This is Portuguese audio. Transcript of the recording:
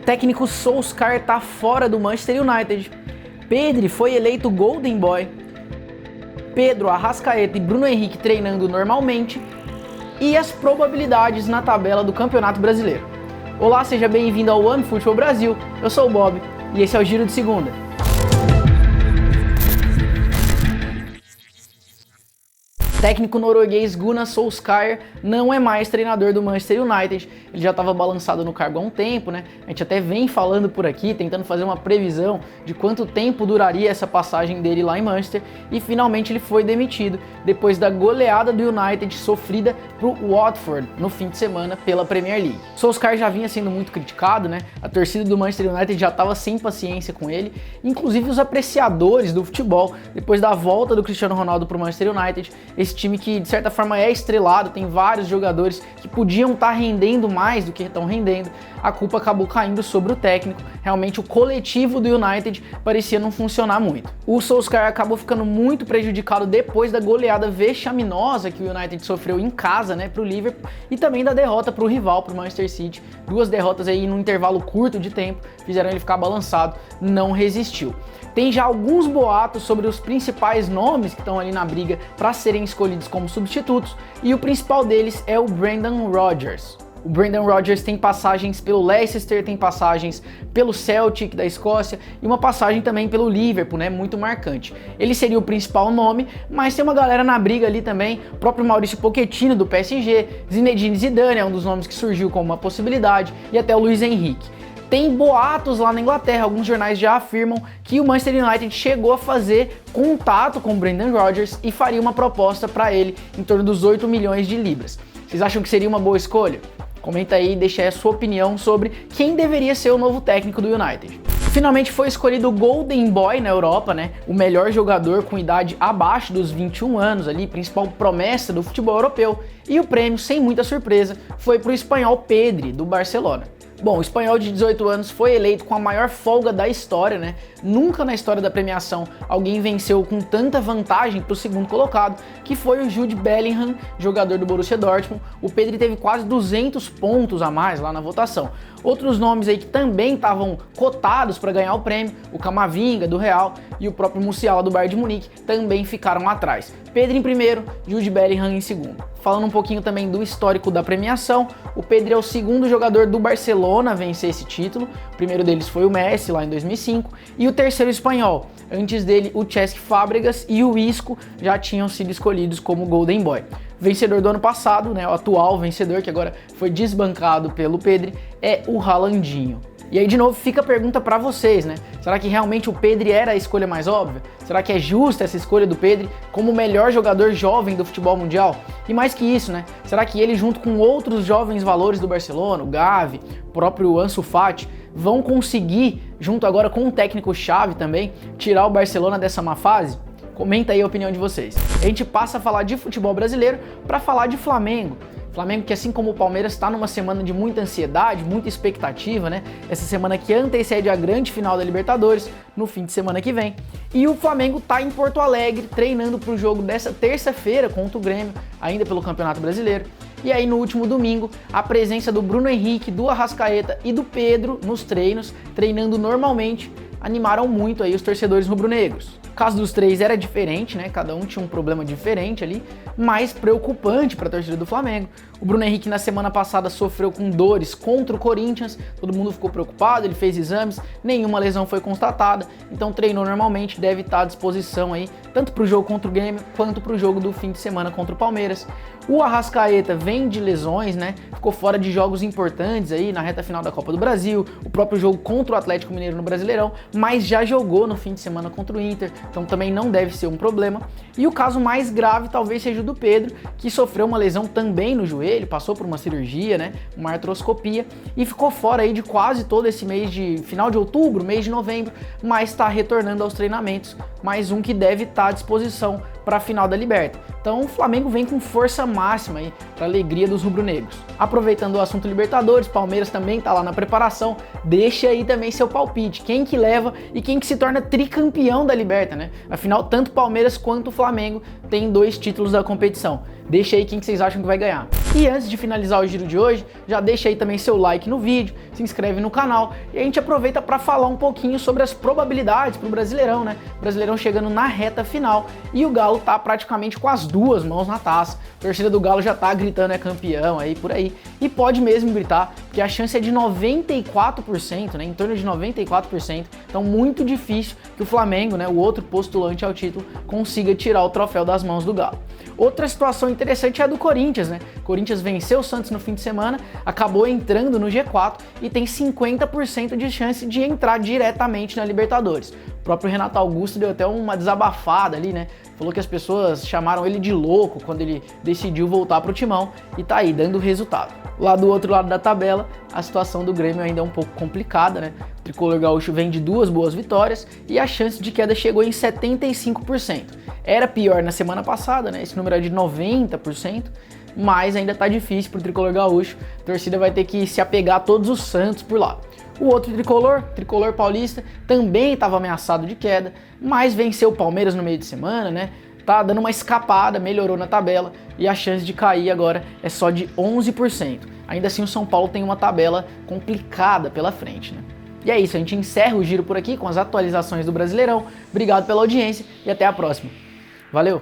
técnico Solskjaer está fora do Manchester United. Pedri foi eleito Golden Boy. Pedro, Arrascaeta e Bruno Henrique treinando normalmente. E as probabilidades na tabela do Campeonato Brasileiro. Olá, seja bem-vindo ao OneFootball Brasil. Eu sou o Bob e esse é o Giro de Segunda. Técnico norueguês Gunnar Solskjaer não é mais treinador do Manchester United. Ele já estava balançado no cargo há um tempo, né? A gente até vem falando por aqui, tentando fazer uma previsão de quanto tempo duraria essa passagem dele lá em Manchester. E finalmente ele foi demitido depois da goleada do United sofrida pro Watford no fim de semana pela Premier League. Solskjaer já vinha sendo muito criticado, né? A torcida do Manchester United já estava sem paciência com ele. Inclusive os apreciadores do futebol, depois da volta do Cristiano Ronaldo pro Manchester United, esse time que de certa forma é estrelado, tem vários jogadores que podiam estar rendendo mais do que estão rendendo, a culpa acabou caindo sobre o técnico. Realmente o coletivo do United parecia não funcionar muito. O Solskjaer acabou ficando muito prejudicado depois da goleada vexaminosa que o United sofreu em casa, né, pro Liverpool, e também da derrota pro rival, pro Manchester City. Duas derrotas aí num intervalo curto de tempo, fizeram ele ficar balançado, não resistiu. Tem já alguns boatos sobre os principais nomes que estão ali na briga para serem escolhidos como substitutos, e o principal deles é o Brendan Rodgers. O Brendan Rodgers tem passagens pelo Leicester, tem passagens pelo Celtic da Escócia e uma passagem também pelo Liverpool, né, muito marcante. Ele seria o principal nome, mas tem uma galera na briga ali também, o próprio Maurício Pochettino do PSG, Zinedine Zidane é um dos nomes que surgiu como uma possibilidade, e até o Luiz Henrique. Tem boatos lá na Inglaterra, alguns jornais já afirmam que o Manchester United chegou a fazer contato com o Brendan Rodgers e faria uma proposta para ele em torno dos 8 milhões de libras. Vocês acham que seria uma boa escolha? Comenta aí e deixa aí a sua opinião sobre quem deveria ser o novo técnico do United. Finalmente foi escolhido o Golden Boy na Europa, né? O melhor jogador com idade abaixo dos 21 anos ali, principal promessa do futebol europeu. E o prêmio, sem muita surpresa, foi para o espanhol Pedri, do Barcelona. Bom, o espanhol de 18 anos foi eleito com a maior folga da história, né? Nunca na história da premiação alguém venceu com tanta vantagem para o segundo colocado, que foi o Jude Bellingham, jogador do Borussia Dortmund. O Pedri teve quase 200 pontos a mais lá na votação. Outros nomes aí que também estavam cotados para ganhar o prêmio, o Camavinga do Real e o próprio Musiala do Bayern de Munique, também ficaram atrás. Pedri em primeiro, Jude Bellingham em segundo. Falando um pouquinho também do histórico da premiação, o Pedri é o segundo jogador do Barcelona a vencer esse título. O primeiro deles foi o Messi, lá em 2005, e o terceiro espanhol. Antes dele, o Cesc Fábregas e o Isco já tinham sido escolhidos como Golden Boy. Vencedor do ano passado, né, o atual vencedor, que agora foi desbancado pelo Pedri, é o Haalandinho. E aí, de novo, fica a pergunta para vocês, né? Será que realmente o Pedri era a escolha mais óbvia? Será que é justa essa escolha do Pedri como o melhor jogador jovem do futebol mundial? E mais que isso, né? Será que ele, junto com outros jovens valores do Barcelona, o Gavi, o próprio Ansu Fati, vão conseguir, junto agora com um técnico-chave também, tirar o Barcelona dessa má fase? Comenta aí a opinião de vocês. A gente passa a falar de futebol brasileiro para falar de Flamengo. Flamengo que, assim como o Palmeiras, está numa semana de muita ansiedade, muita expectativa, né? Essa semana que antecede a grande final da Libertadores, no fim de semana que vem. E o Flamengo está em Porto Alegre, treinando para o jogo dessa terça-feira contra o Grêmio, ainda pelo Campeonato Brasileiro. E aí no último domingo, a presença do Bruno Henrique, do Arrascaeta e do Pedro nos treinos, treinando normalmente, animaram muito aí os torcedores rubro-negros. O caso dos três era diferente, né? Cada um tinha um problema diferente ali, mais preocupante para a torcida do Flamengo. O Bruno Henrique na semana passada sofreu com dores contra o Corinthians, todo mundo ficou preocupado, ele fez exames, nenhuma lesão foi constatada, então treinou normalmente, deve estar à disposição aí, tanto para o jogo contra o Grêmio, quanto para o jogo do fim de semana contra o Palmeiras. O Arrascaeta vem de lesões, né? Ficou fora de jogos importantes aí na reta final da Copa do Brasil, o próprio jogo contra o Atlético Mineiro no Brasileirão, mas já jogou no fim de semana contra o Inter, então também não deve ser um problema. E o caso mais grave talvez seja o do Pedro, que sofreu uma lesão também no joelho, passou por uma cirurgia, né? Uma artroscopia, e ficou fora aí de quase todo esse mês de final de outubro, mês de novembro, mas está retornando aos treinamentos. Mais um que deve estar à disposição para a final da Liberta. Então o Flamengo vem com força máxima aí para a alegria dos rubro-negros. Aproveitando o assunto Libertadores, Palmeiras também está lá na preparação. Deixa aí também seu palpite, quem que leva e quem que se torna tricampeão da Liberta, né? Afinal, tanto Palmeiras quanto o Flamengo têm 2 títulos da competição. Deixa aí quem que vocês acham que vai ganhar. E antes de finalizar o giro de hoje, já deixa aí também seu like no vídeo, se inscreve no canal e a gente aproveita para falar um pouquinho sobre as probabilidades pro Brasileirão, né? O Brasileirão chegando na reta final e o Galo tá praticamente com as duas mãos na taça. A torcida do Galo já tá gritando é campeão aí por aí e pode mesmo gritar, porque a chance é de 94%, né? Em torno de 94%. Então muito difícil que o Flamengo, né, o outro postulante ao título, consiga tirar o troféu das mãos do Galo. Outra situação interessante é a do Corinthians, né? O Corinthians venceu o Santos no fim de semana, acabou entrando no G4 e tem 50% de chance de entrar diretamente na Libertadores. O próprio Renato Augusto deu até uma desabafada ali, né? Falou que as pessoas chamaram ele de louco quando ele decidiu voltar pro timão e tá aí, dando resultado. Lá do outro lado da tabela, a situação do Grêmio ainda é um pouco complicada, né? O tricolor gaúcho vem de 2 boas vitórias e a chance de queda chegou em 75%. Era pior na semana passada, né? Esse número é de 90%, mas ainda tá difícil pro tricolor gaúcho. A torcida vai ter que se apegar a todos os santos por lá. O outro tricolor paulista, também estava ameaçado de queda, mas venceu o Palmeiras no meio de semana, né? Tá dando uma escapada, melhorou na tabela e a chance de cair agora é só de 11%. Ainda assim o São Paulo tem uma tabela complicada pela frente, né? E é isso, a gente encerra o giro por aqui com as atualizações do Brasileirão. Obrigado pela audiência e até a próxima. Valeu!